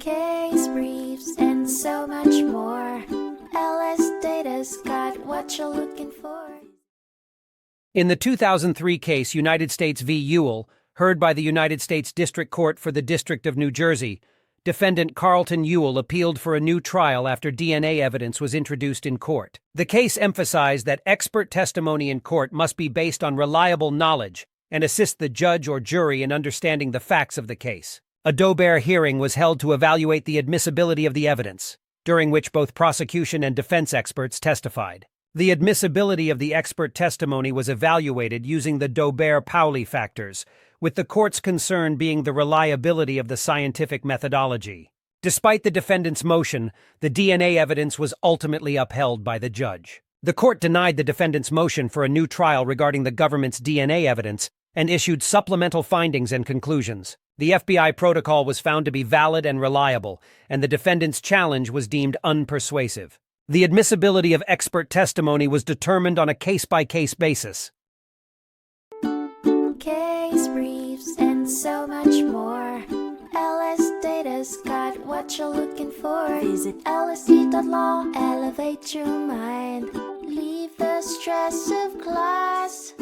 case briefs, and so much more. LSData's got what you're looking for. In the 2003 case United States v. Ewell, heard by the United States District Court for the District of New Jersey, defendant Carlton Ewell appealed for a new trial after DNA evidence was introduced in court. The case emphasized that expert testimony in court must be based on reliable knowledge and assist the judge or jury in understanding the facts of the case. A Daubert hearing was held to evaluate the admissibility of the evidence, during which both prosecution and defense experts testified. The admissibility of the expert testimony was evaluated using the Daubert-Paoli factors, with the court's concern being the reliability of the scientific methodology. Despite the defendant's motion, the DNA evidence was ultimately upheld by the judge. The court denied the defendant's motion for a new trial regarding the government's DNA evidence and issued supplemental findings and conclusions. The FBI protocol was found to be valid and reliable, and the defendant's challenge was deemed unpersuasive. The admissibility of expert testimony was determined on a case-by-case basis. Case briefs, and so much more. LSData's got what you're looking for. Visit LSD.law, elevate your mind. Leave the stress of class.